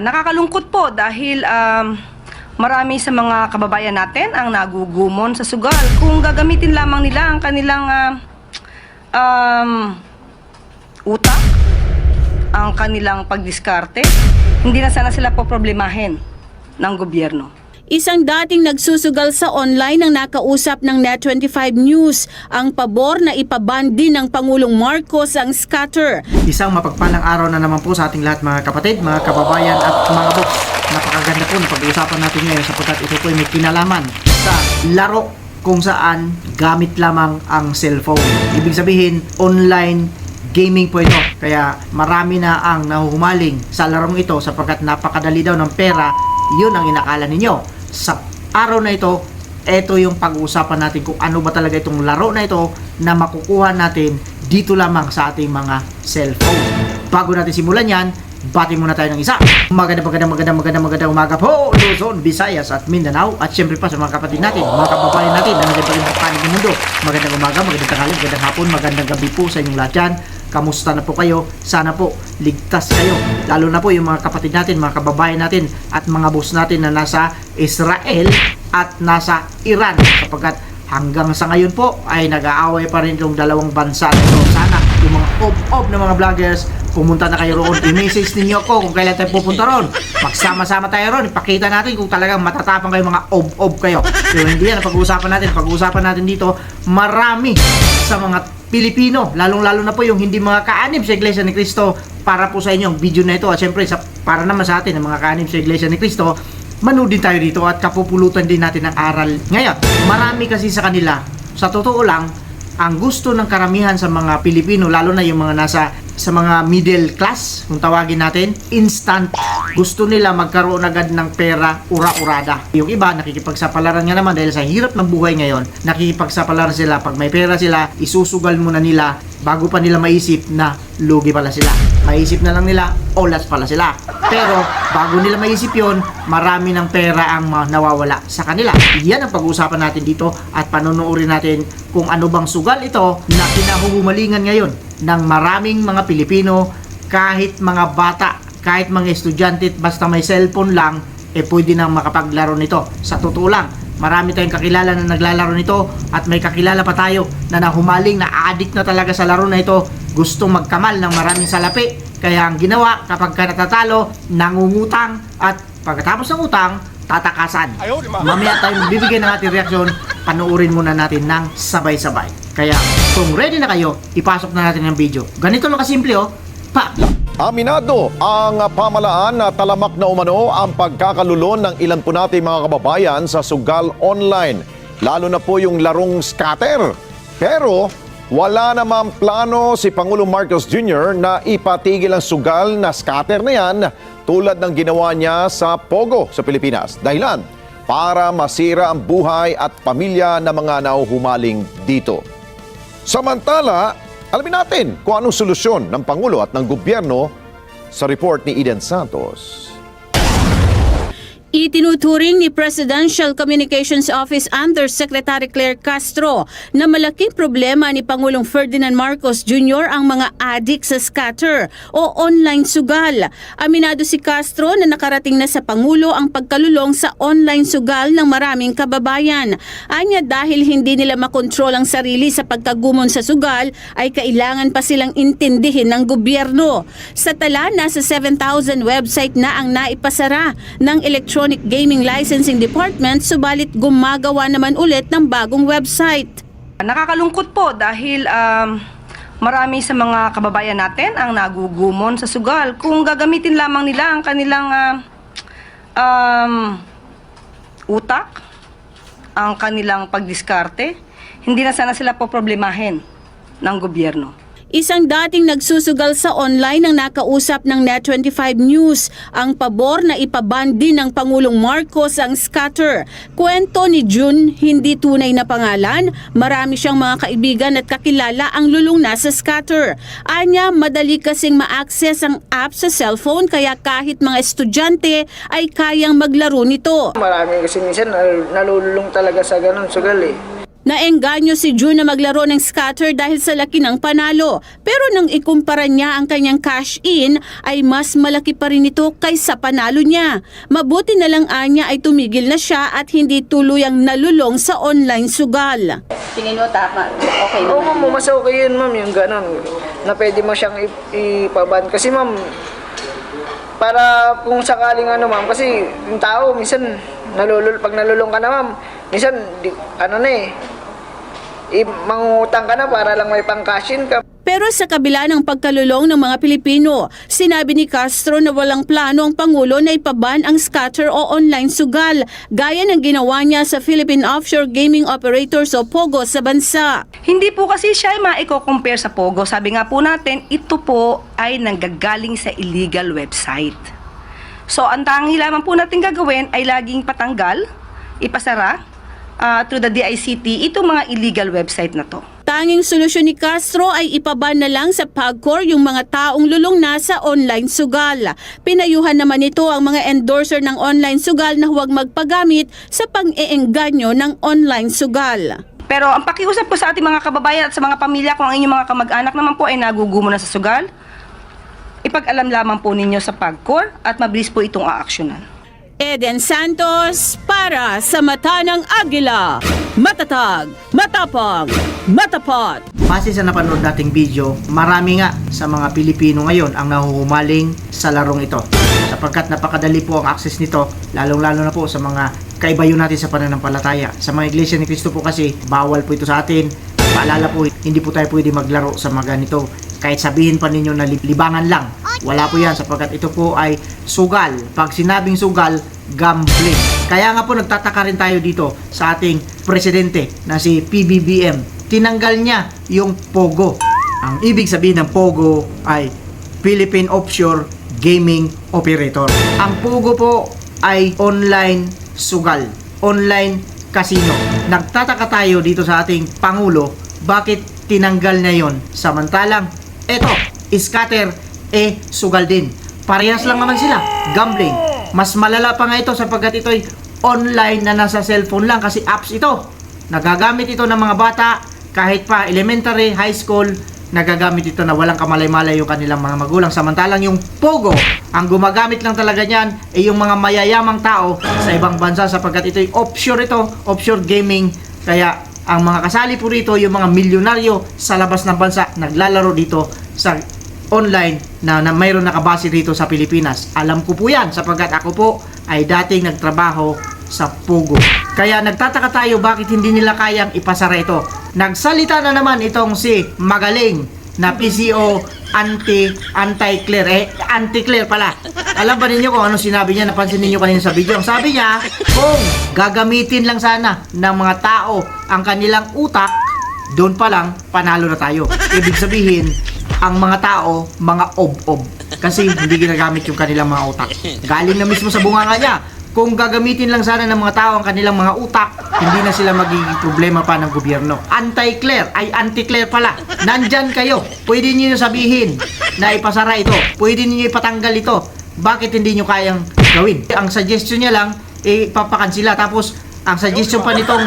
Nakakalungkot po dahil marami sa mga kababayan natin ang nagugumon sa sugal. Kung gagamitin lamang nila ang kanilang utak, ang kanilang pagdiskarte, hindi na sana sila poproblemahin ng gobyerno. Isang dating nagsusugal sa online ang nakausap ng Net25 News ang pabor na ipaban din ng Pangulong Marcos ang scatter. Isang mapagpalang araw na naman po sa ating lahat mga kapatid, mga kababayan at mga boss. Napakaganda po na pag-uusapan natin ngayon sapagkat ito po ay may kinalaman sa laro kung saan gamit lamang ang cellphone. Ibig sabihin, online gaming po ito. Kaya marami na ang nahuhumaling sa larong ito sapagkat napakadali daw ng pera. Yun ang inakala ninyo. Sa araw na ito yung pag-uusapan natin kung ano ba talaga itong laro na ito na makukuha natin dito lamang sa ating mga cellphone. Bago natin simulan yan, bati muna tayo ng isa. Magandang umaga po, Luzon, Visayas at Mindanao. At syempre pa sa mga kapatid natin, mga kababayan natin na nasa ibang panig ng mundo. Magandang umaga, magandang tanghali, magandang hapon, magandang gabi po sa inyong lahat dyan. Kamusta na po kayo? Sana po ligtas kayo. Lalo na po yung mga kapatid natin, mga kababayan natin at mga boss natin na nasa Israel at nasa Iran. Sapagkat hanggang sa ngayon po ay nag-aaway pa rin itong dalawang bansa nito. Sana yung mga ob na mga vloggers, pumunta na kayo roon. I-message ninyo ako kung kailan tayo pupunta roon. Magsama-sama tayo roon. Ipakita natin kung talagang matatapang kayo, mga ob kayo. Pero hindi yan ang pag-uusapan natin. Pag-uusapan natin dito, marami sa mga Pilipino, lalong-lalo na po yung hindi mga kaanib sa Iglesia ni Cristo. Para po sa inyo ang video na ito at syempre para naman sa atin ang mga kaanib sa Iglesia ni Cristo, manood din tayo dito at kapupulutan din natin ng aral. Ngayon, marami kasi sa kanila, sa totoo lang, ang gusto ng karamihan sa mga Pilipino, lalo na yung mga nasa sa mga middle class, kung tawagin natin, instant. Gusto nila magkaroon agad ng pera, ura-urada. Yung iba, nakikipagsapalaran nga naman dahil sa hirap ng buhay ngayon, nakikipagsapalaran sila. Pag may pera sila, isusugal muna nila bago pa nila maisip na lugi pala sila. Maisip na lang nila, olas pala sila. Pero bago nila maisip yon, marami ng pera ang nawawala sa kanila. Yan ang pag-uusapan natin dito at panonoorin natin kung ano bang sugal ito na kinahuhumalingan ngayon ng maraming mga Pilipino, kahit mga bata, kahit mga estudyante, basta may cellphone lang, pwede nang makapaglaro nito. Sa totoo lang, marami tayong kakilala na naglalaro nito at may kakilala pa tayo na nahumaling, na addict na talaga sa laro na ito, gustong magkamal ng maraming salapi. Kaya ang ginawa, kapag ka natatalo, nangungutang at pagkatapos ng utang, tatakasan. Mamaya tayo bibigay ng ating reaksyon, panuorin muna natin ng sabay-sabay. Kaya kung ready na kayo, ipasok na natin ang video. Ganito lang kasimple pa! Aminado ang pamalaan na talamak na umano ang pagkakalulon ng ilan po nating mga kababayan sa sugal online, lalo na po yung larong scatter. Pero wala namang plano si Pangulong Marcos Jr. na ipatigil ang sugal na scatter na yan tulad ng ginawa niya sa Pogo sa Pilipinas. Dahilan, para masira ang buhay at pamilya ng mga nahuhumaling dito. Samantala, alamin natin kung anong solusyon ng Pangulo at ng gobyerno sa report ni Eden Santos. Itinuturing ni Presidential Communications Office Undersecretary Claire Castro na malaking problema ni Pangulong Ferdinand Marcos Jr. ang mga adik sa scatter o online sugal. Aminado si Castro na nakarating na sa Pangulo ang pagkalulong sa online sugal ng maraming kababayan. Anya dahil hindi nila makontrol ang sarili sa pagkagumon sa sugal ay kailangan pa silang intindihin ng gobyerno. Sa tala, nasa 7,000 website na ang naipasara ng Electronic Gaming Licensing Department, subalit gumagawa naman ulit ng bagong website. Nakakalungkot po dahil marami sa mga kababayan natin ang nagugumon sa sugal. Kung gagamitin lamang nila ang kanilang utak, ang kanilang pagdiskarte, hindi na sana sila poproblemahin ng gobyerno. Isang dating nagsusugal sa online ang nakausap ng Net25 News ang pabor na ipaban din ng Pangulong Marcos ang scatter. Kwento ni June, hindi tunay na pangalan, marami siyang mga kaibigan at kakilala ang lulong na sa scatter. Anya, madali kasing ma-access ang app sa cellphone kaya kahit mga estudyante ay kayang maglaro nito. Marami kasi minsan nalululong talaga sa ganun sugal eh. Naengganyo si June na maglaro ng scatter dahil sa laki ng panalo. Pero nang ikumpara niya ang kanyang cash-in ay mas malaki pa rin ito kaysa panalo niya. Mabuti na lang anya ay tumigil na siya at hindi tuluyang nalulong sa online sugal. Tingin mo tama, okay Oo naman. ma'am, mas okay yun ma'am, yung gano'n. Na pwede mo siyang ipaban. Kasi ma'am, para kung sakaling ano ma'am, kasi yung tao minsan pag nalulong ka na ma'am, minsan mangungutang ka na para lang may pang-cashin ka. Pero sa kabila ng pagkalulong ng mga Pilipino, sinabi ni Castro na walang plano ang Pangulo na ipaban ang scatter o online sugal, gaya ng ginawa niya sa Philippine Offshore Gaming Operators o POGO sa bansa. Hindi po kasi siya ay maiko-compare sa Pogo. Sabi nga po natin, ito po ay nanggagaling sa illegal website. So, ang tangi lamang po natin gagawin ay laging patanggal, ipasara, through the DICT, itong mga illegal website na to. Tanging solusyon ni Castro ay ipaban na lang sa PAGCOR yung mga taong lulong na sa online sugal. Pinayuhan naman ito ang mga endorser ng online sugal na huwag magpagamit sa pang-iengganyo ng online sugal. Pero ang pakiusap ko sa ating mga kababayan at sa mga pamilya, kung ang inyong mga kamag-anak naman po ay nagugumo na sa sugal, ipag-alam lamang po ninyo sa PAGCOR at mabilis po itong aaksyonan. Eden Santos para sa Mata ng Agila. Matatag, matapang, matapat. Base sa napanood nating video, marami nga sa mga Pilipino ngayon ang nahuhumaling sa larong ito. Sapagkat napakadali po ang access nito, lalong-lalo na po sa mga kaibayo natin sa pananampalataya. Sa mga iglesia ni Cristo po kasi, bawal po ito sa atin. Paalala po, hindi po tayo pwede maglaro sa mga ganito. Kahit sabihin pa ninyo na libangan lang, wala po yan sapagkat ito po ay sugal. Pag sinabing sugal, gambling. Kaya nga po nagtataka rin tayo dito sa ating presidente na si PBBM. Tinanggal niya yung POGO. Ang ibig sabihin ng POGO ay Philippine Offshore Gaming Operator. Ang POGO po ay online sugal, online casino. Nagtataka tayo dito sa ating Pangulo, bakit tinanggal na yon? Samantalang, eto, scatter, sugal din. Parehas lang naman sila, gambling. Mas malala pa nga ito sapagkat ito ay online na nasa cellphone lang kasi apps ito. Nagagamit ito ng mga bata, kahit pa elementary, high school, nagagamit ito na walang kamalay-malay yung kanilang mga magulang. Samantalang yung POGO, ang gumagamit lang talaga niyan ay yung mga mayayamang tao sa ibang bansa sapagkat ito ay offshore gaming. Kaya ang mga kasali po rito, yung mga milyonaryo sa labas ng bansa, naglalaro dito sa online na mayroon nakabase rito sa Pilipinas. Alam ko po yan sapagkat ako po ay dating nagtrabaho sa POGO. Kaya nagtataka tayo bakit hindi nila kayang ipasara ito. Nagsalita na naman itong si magaling na PCO anti-Claire. Anti-Claire pala. Alam ba ninyo kung ano sinabi niya? Napansin ninyo kanina sa video. Ang sabi niya, kung gagamitin lang sana ng mga tao ang kanilang utak, doon pa lang panalo na tayo. Ibig sabihin, ang mga tao, mga ob-ob. Kasi hindi ginagamit yung kanilang mga utak. Galing na mismo sa bunganga niya. Kung gagamitin lang sana ng mga tao ang kanilang mga utak, hindi na sila magiging problema pa ng gobyerno. Anti-Claire, ay anti-Claire pala. Nandyan kayo. Pwede niyo sabihin na ipasara ito. Pwede niyo ipatanggal ito. Bakit hindi niyo kayang gawin? Ang suggestion niya lang, ipapakansila. Tapos, ang suggestion pa nitong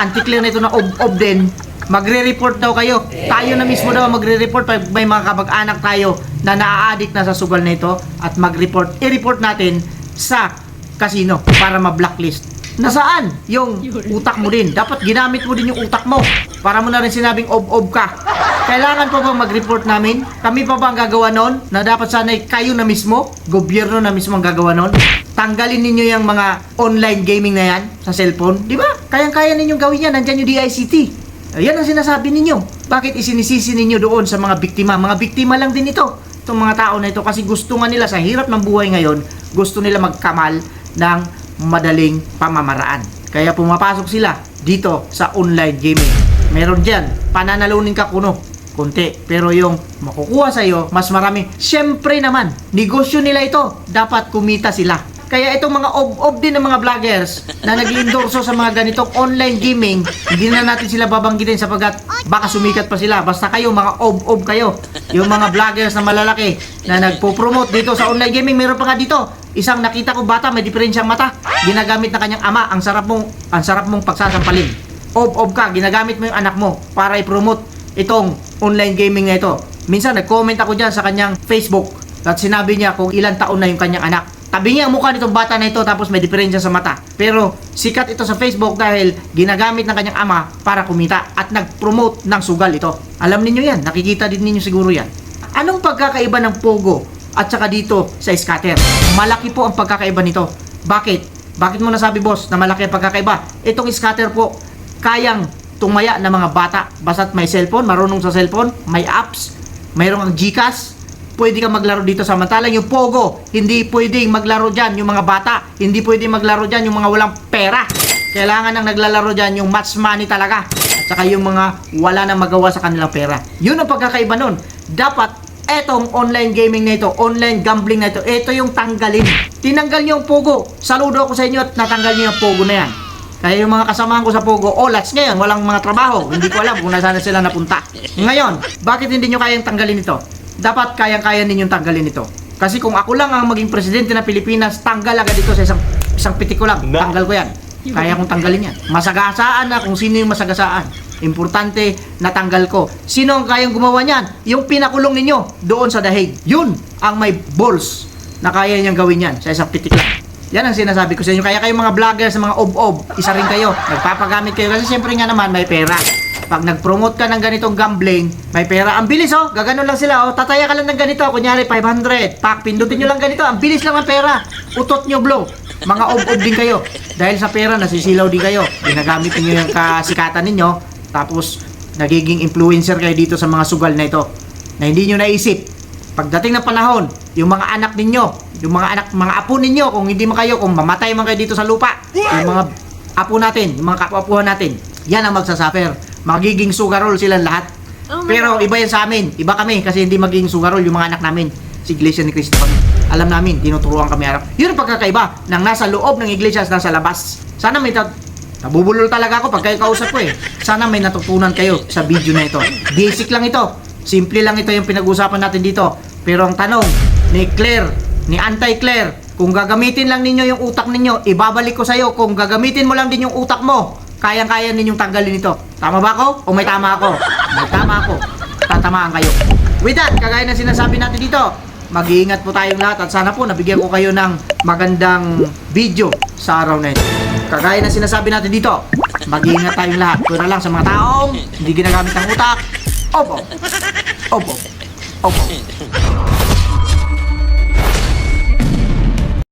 anti-Claire na ito na ob-ob din, magre-report daw kayo. Tayo na mismo daw magre-report pag may mga kamag-anak tayo na naa-addict na sa sugal na ito at mag-report. I-report natin sa casino para ma-blacklist. Nasaan yung utak mo din? Dapat ginamit mo din yung utak mo. Para mo na rin sinabing ob-ob ka. Kailangan pa bang mag-report namin? Kami pa ba ang gagawa nun? Na dapat sana'y kayo na mismo, gobyerno na mismo ang gagawa nun? Tanggalin ninyo yung mga online gaming na yan sa cellphone. Di ba? Kayang-kaya ninyong gawin yan. Nandyan yung DICT. Ayan ang sinasabi ninyo. Bakit isinisisi ninyo doon sa mga biktima? Mga biktima lang din ito. Itong mga tao na ito kasi gusto nga nila sa hirap ng buhay ngayon, gusto nila magkamal ng madaling pamamaraan. Kaya pumapasok sila dito sa online gaming. Meron dyan, pananalunin ka kuno, konti. Pero yung makukuha sa'yo, mas marami. Siyempre naman, negosyo nila ito. Dapat kumita sila. Kaya itong mga ob-ob din ng mga vloggers na nag-endorso sa mga ganitong online gaming, hindi na natin sila babanggitin sapagkat baka sumikat pa sila. Basta kayo, mga ob-ob kayo. Yung mga vloggers na malalaki na nagpo-promote dito sa online gaming, meron pa nga dito. Isang nakita ko bata, may diferensyang mata. Ginagamit na kanyang ama, ang sarap mong pagsasampalin. Of ka, ginagamit mo yung anak mo para i-promote itong online gaming na ito. Minsan nag-comment ako dyan sa kanyang Facebook at sinabi niya kung ilang taon na yung kanyang anak. Tabi niya ang mukha nitong bata na ito tapos may diferensya sa mata. Pero sikat ito sa Facebook dahil ginagamit ng kanyang ama para kumita at nag-promote ng sugal ito. Alam niyo yan, nakikita din ninyo siguro yan. Anong pagkakaiba ng Pogo at saka dito sa scatter? Malaki po ang pagkakaiba nito. Bakit? Bakit mo nasabi, boss, na malaki ang pagkakaiba? Itong scatter po, kayang tumaya ng mga bata. Basta't may cellphone, marunong sa cellphone, may apps, mayroong ang GCash, pwede ka maglaro dito. Samantalang yung Pogo, hindi pwedeng maglaro dyan yung mga bata, hindi pwedeng maglaro dyan yung mga walang pera. Kailangan nang naglalaro dyan yung match money talaga, at saka yung mga wala nang magawa sa kanilang pera. Yun ang pagkakaiba nun. Dapat etong online gaming na ito, online gambling na ito, ito yung tanggalin. Tinanggal niyo yung Pogo. Saludo ako sa inyo at natanggal niyo yung Pogo na yan. Kaya yung mga kasamahan ko sa Pogo, olats ngayon, walang mga trabaho. Hindi ko alam kung nasaan sila napunta. Ngayon, bakit hindi nyo kayang tanggalin ito? Dapat kayang-kaya ninyong tanggalin ito. Kasi kung ako lang ang maging presidente ng Pilipinas, tanggal agad ito sa isang pitik ko lang. Tanggal ko yan. Kaya kong tanggalin yan. Masagasaan na kung sino yung masagasaan. Importante na tanggal ko. Sino ang kayang gumawa niyan? Yung pinakulong ninyo doon sa dahig. Yun ang may balls na kaya niyang gawin yan sa isang pitik lang. Yan ang sinasabi ko sa inyo. Kaya kayong mga vlogger sa mga ob-ob, isa rin kayo. Nagpapagamit kayo kasi siyempre nga naman may pera. Pag nag-promote ka ng ganitong gambling, may pera. Ang bilis oh, gaganon lang sila oh. Tataya ka lang ng ganito, kunyari 500. Pak, pindutin nyo lang ganito. Ang bilis lang ang pera. Utot nyo blow. Mga ob-ob din kayo. Dahil sa pera, nasisilaw din kayo. Ginagamit niyo yung kasikatan ninyo. Tapos, nagiging influencer kayo dito sa mga sugal na ito. Na hindi nyo naisip. Pagdating ng panahon, yung mga anak ninyo, yung mga anak, mga apo ninyo, kung hindi man kayo, kung mamatay man kayo dito sa lupa, yung mga apo natin, yung mga kapwa-apuhan natin, yan ang magsasuffer. Magiging sugarol silang lahat. Pero iba yan sa amin. Iba kami kasi hindi magiging sugarol yung mga anak namin. Si Iglesia ni Cristo kami. Alam namin, tinuturuan kami araw. Yun ang pagkakaiba ng nasa loob ng iglesia at nasa labas. Sana may nabubulol talaga ako pag kayo kausap ko eh. Sana may natutunan kayo sa video na ito. Basic lang ito. Simple lang ito yung pinag-usapan natin dito. Pero ang tanong ni Claire, ni Anti-Claire, kung gagamitin lang ninyo yung utak ninyo, ibabalik ko sa'yo, kung gagamitin mo lang din yung utak mo, kayang-kaya ninyong tanggalin ito. Tama ba ako? O may tama ako? May tama ako. Tatamaan kayo. With that, kagaya na sinasabi natin dito, mag-iingat po tayong lahat at sana po nabigyan ko kayo ng magandang video sa araw na ito. Kagaya na sinasabi natin dito, mag-iingat tayong lahat. Pura lang sa mga taong hindi ginagamit ng utak. Opo. Opo. Opo.